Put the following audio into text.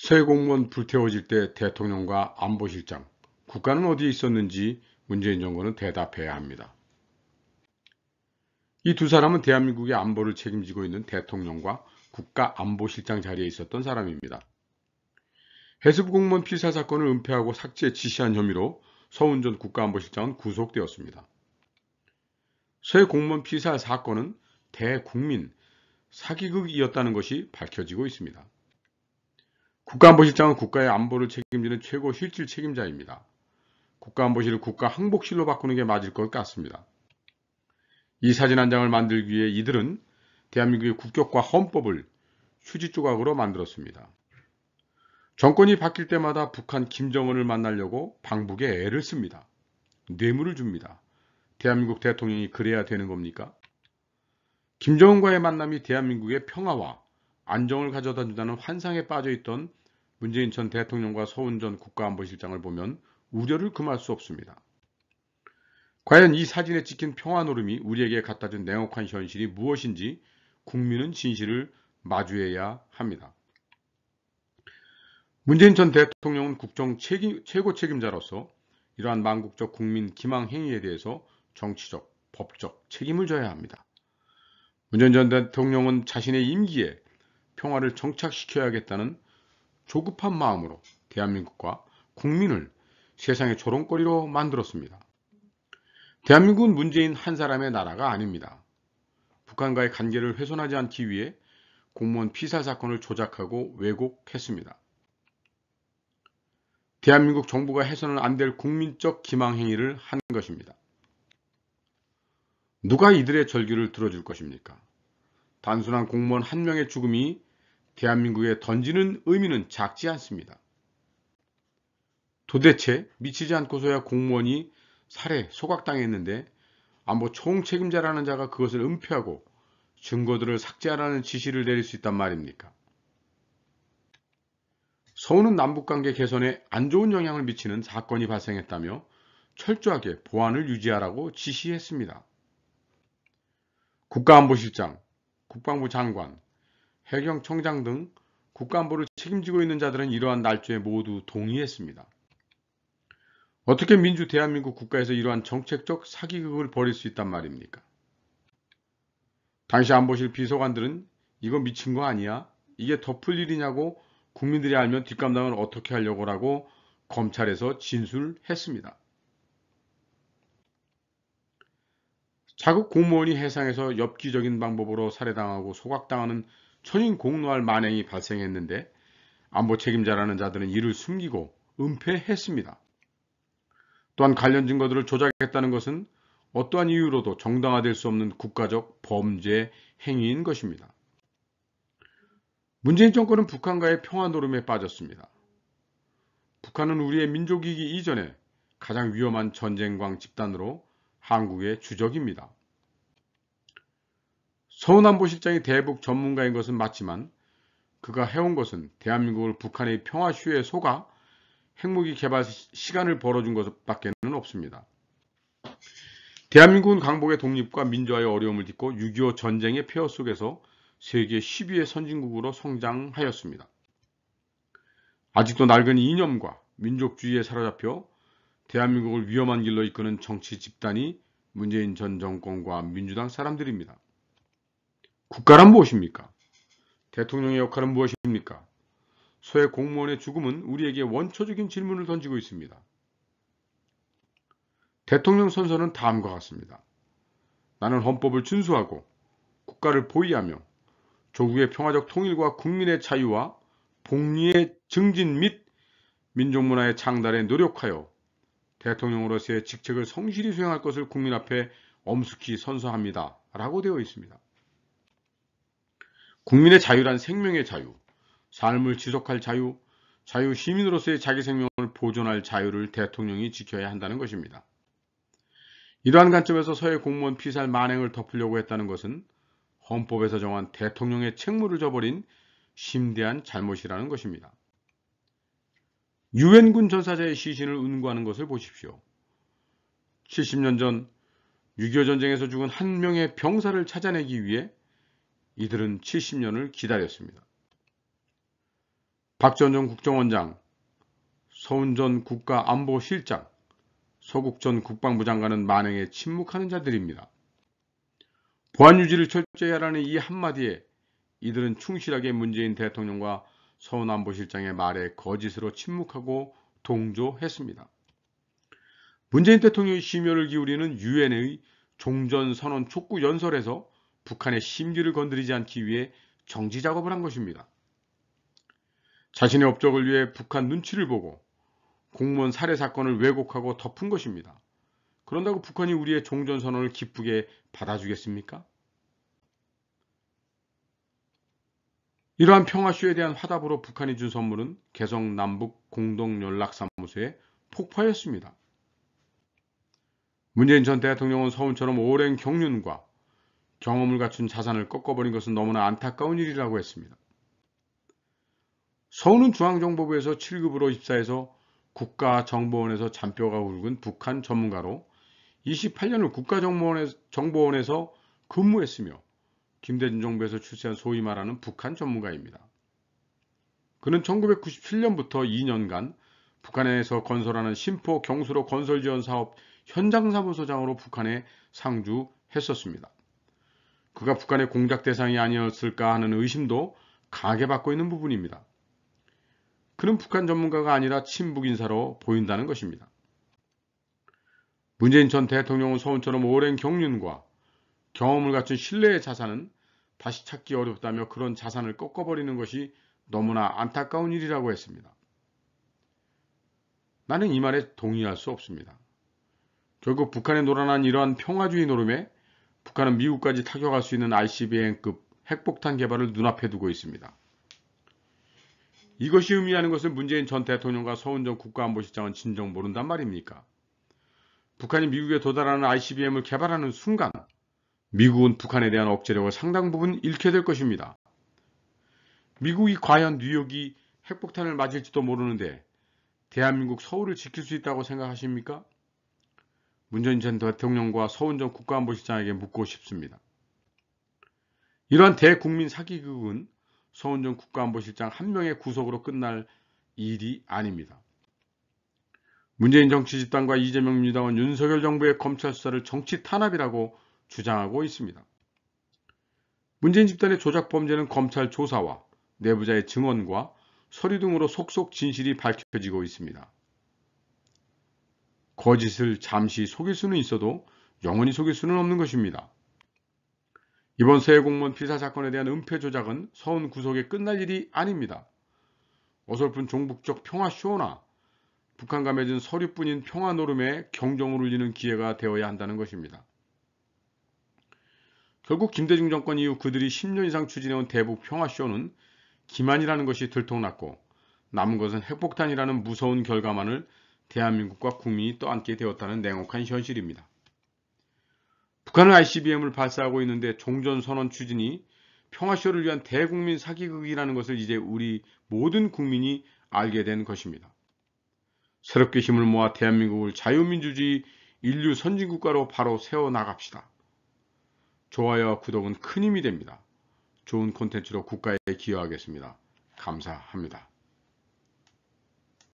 새 공무원 불태워질 때 대통령과 안보실장, 국가는 어디에 있었는지 문재인 정부는 대답해야 합니다. 이 두 사람은 대한민국의 안보를 책임지고 있는 대통령과 국가안보실장 자리에 있었던 사람입니다. 해수부 공무원 피살 사건을 은폐하고 삭제 지시한 혐의로 서훈 전 국가안보실장은 구속되었습니다. 새 공무원 피살 사건은 대국민 사기극이었다는 것이 밝혀지고 있습니다. 국가안보실장은 국가의 안보를 책임지는 최고 실질 책임자입니다. 국가안보실을 국가항복실로 바꾸는 게 맞을 것 같습니다. 이 사진 한 장을 만들기 위해 이들은 대한민국의 국격과 헌법을 휴지 조각으로 만들었습니다. 정권이 바뀔 때마다 북한 김정은을 만나려고 방북에 애를 씁니다. 뇌물을 줍니다. 대한민국 대통령이 그래야 되는 겁니까? 김정은과의 만남이 대한민국의 평화와 안정을 가져다 준다는 환상에 빠져있던 문재인 전 대통령과 서훈 전 국가안보실장을 보면 우려를 금할 수 없습니다. 과연 이 사진에 찍힌 평화 노름이 우리에게 갖다준 냉혹한 현실이 무엇인지 국민은 진실을 마주해야 합니다. 문재인 전 대통령은 국정 최고 책임자로서 이러한 망국적 국민 기망 행위에 대해서 정치적, 법적 책임을 져야 합니다. 문재인 전 대통령은 자신의 임기에 평화를 정착시켜야겠다는 조급한 마음으로 대한민국과 국민을 세상의 조롱거리로 만들었습니다. 대한민국은 문재인 한 사람의 나라가 아닙니다. 북한과의 관계를 훼손하지 않기 위해 공무원 피살 사건을 조작하고 왜곡했습니다. 대한민국 정부가 해서는 안 될 국민적 기망 행위를 한 것입니다. 누가 이들의 절규를 들어줄 것입니까? 단순한 공무원 한 명의 죽음이 대한민국에 던지는 의미는 작지 않습니다. 도대체 미치지 않고서야 공무원이 살해, 소각당했는데 안보 총책임자라는 자가 그것을 은폐하고 증거들을 삭제하라는 지시를 내릴 수 있단 말입니까? 서울은 남북관계 개선에 안 좋은 영향을 미치는 사건이 발생했다며 철저하게 보안을 유지하라고 지시했습니다. 국가안보실장, 국방부 장관, 해경청장 등 국가안보를 책임지고 있는 자들은 이러한 날조에 모두 동의했습니다. 어떻게 민주 대한민국 국가에서 이러한 정책적 사기극을 벌일 수 있단 말입니까? 당시 안보실 비서관들은 이거 미친 거 아니야? 이게 덮을 일이냐고 국민들이 알면 뒷감당을 어떻게 하려고라고 검찰에서 진술했습니다. 자국 공무원이 해상에서 엽기적인 방법으로 살해당하고 소각당하는 천인공노할 만행이 발생했는데 안보 책임자라는 자들은 이를 숨기고 은폐했습니다. 또한 관련 증거들을 조작했다는 것은 어떠한 이유로도 정당화될 수 없는 국가적 범죄 행위인 것입니다. 문재인 정권은 북한과의 평화 노름에 빠졌습니다. 북한은 우리의 민족이기 이전에 가장 위험한 전쟁광 집단으로 한국의 주적입니다. 서훈 안보실장이 대북 전문가인 것은 맞지만 그가 해온 것은 대한민국을 북한의 평화슈에 속아 핵무기 개발 시간을 벌어준 것밖에는 없습니다. 대한민국은 강복의 독립과 민주화의 어려움을 딛고 6.25 전쟁의 폐허 속에서 세계 10위의 선진국으로 성장하였습니다. 아직도 낡은 이념과 민족주의에 사로잡혀 대한민국을 위험한 길로 이끄는 정치 집단이 문재인 전 정권과 민주당 사람들입니다. 국가란 무엇입니까? 대통령의 역할은 무엇입니까? 소의 공무원의 죽음은 우리에게 원초적인 질문을 던지고 있습니다. 대통령 선서는 다음과 같습니다. 나는 헌법을 준수하고 국가를 보위하며 조국의 평화적 통일과 국민의 자유와 복리의 증진 및 민족문화의 창달에 노력하여 대통령으로서의 직책을 성실히 수행할 것을 국민 앞에 엄숙히 선서합니다. 라고 되어 있습니다. 국민의 자유란 생명의 자유, 삶을 지속할 자유, 자유 시민으로서의 자기 생명을 보존할 자유를 대통령이 지켜야 한다는 것입니다. 이러한 관점에서 서해 공무원 피살 만행을 덮으려고 했다는 것은 헌법에서 정한 대통령의 책무를 저버린 심대한 잘못이라는 것입니다. 유엔군 전사자의 시신을 운구하는 것을 보십시오. 70년 전 6.25 전쟁에서 죽은 한 명의 병사를 찾아내기 위해 이들은 70년을 기다렸습니다. 박지원 국정원장, 서훈 전 국가안보실장, 서국 전 국방부 장관은 만행에 침묵하는 자들입니다. 보안 유지를 철저히 하라는 이 한마디에 이들은 충실하게 문재인 대통령과 서훈 안보실장의 말에 거짓으로 침묵하고 동조했습니다. 문재인 대통령의 심혈을 기울이는 유엔의 종전선언 촉구 연설에서 북한의 심기를 건드리지 않기 위해 정지 작업을 한 것입니다. 자신의 업적을 위해 북한 눈치를 보고 공무원 살해 사건을 왜곡하고 덮은 것입니다. 그런다고 북한이 우리의 종전선언을 기쁘게 받아주겠습니까? 이러한 평화쇼에 대한 화답으로 북한이 준 선물은 개성 남북 공동연락사무소에 폭파였습니다. 문재인 전 대통령은 서훈처럼 오랜 경륜과 경험을 갖춘 자산을 꺾어버린 것은 너무나 안타까운 일이라고 했습니다. 서훈은 중앙정보부에서 7급으로 입사해서 국가정보원에서 잔뼈가 굵은 북한 전문가로 28년을 국가정보원에서 근무했으며 김대중 정부에서 출세한 소위 말하는 북한 전문가입니다. 그는 1997년부터 2년간 북한에서 건설하는 신포 경수로 건설지원 사업 현장사무소장으로 북한에 상주했었습니다. 그가 북한의 공작 대상이 아니었을까 하는 의심도 강하게 받고 있는 부분입니다. 그는 북한 전문가가 아니라 친북 인사로 보인다는 것입니다. 문재인 전 대통령은 서훈처럼 오랜 경륜과 경험을 갖춘 신뢰의 자산은 다시 찾기 어렵다며 그런 자산을 꺾어버리는 것이 너무나 안타까운 일이라고 했습니다. 나는 이 말에 동의할 수 없습니다. 결국 북한에 놀아난 이러한 평화주의 노름에 북한은 미국까지 타격할 수 있는 ICBM급 핵폭탄 개발을 눈앞에 두고 있습니다. 이것이 의미하는 것은 문재인 전 대통령과 서훈 전 국가안보실장은 진정 모른단 말입니까? 북한이 미국에 도달하는 ICBM을 개발하는 순간 미국은 북한에 대한 억제력을 상당 부분 잃게 될 것입니다. 미국이 과연 뉴욕이 핵폭탄을 맞을지도 모르는데 대한민국 서울을 지킬 수 있다고 생각하십니까? 문재인 전 대통령과 서훈 전 국가안보실장에게 묻고 싶습니다. 이러한 대국민 사기극은 서훈 전 국가안보실장 한 명의 구속으로 끝날 일이 아닙니다. 문재인 정치 집단과 이재명 민주당은 윤석열 정부의 검찰 수사를 정치 탄압이라고 주장하고 있습니다. 문재인 집단의 조작 범죄는 검찰 조사와 내부자의 증언과 서류 등으로 속속 진실이 밝혀지고 있습니다. 거짓을 잠시 속일 수는 있어도 영원히 속일 수는 없는 것입니다. 이번 서해 공무원 피살 사건에 대한 은폐 조작은 서훈 구속에 끝날 일이 아닙니다. 어설픈 종북적 평화쇼나 북한과 맺은 서류뿐인 평화 노름에 경종을 울리는 기회가 되어야 한다는 것입니다. 결국 김대중 정권 이후 그들이 10년 이상 추진해온 대북 평화쇼는 기만이라는 것이 들통났고 남은 것은 핵폭탄이라는 무서운 결과만을 대한민국과 국민이 떠안게 되었다는 냉혹한 현실입니다. 북한은 ICBM을 발사하고 있는데 종전선언 추진이 평화쇼를 위한 대국민 사기극이라는 것을 이제 우리 모든 국민이 알게 된 것입니다. 새롭게 힘을 모아 대한민국을 자유민주주의 인류 선진국가로 바로 세워나갑시다. 좋아요와 구독은 큰 힘이 됩니다. 좋은 콘텐츠로 국가에 기여하겠습니다. 감사합니다.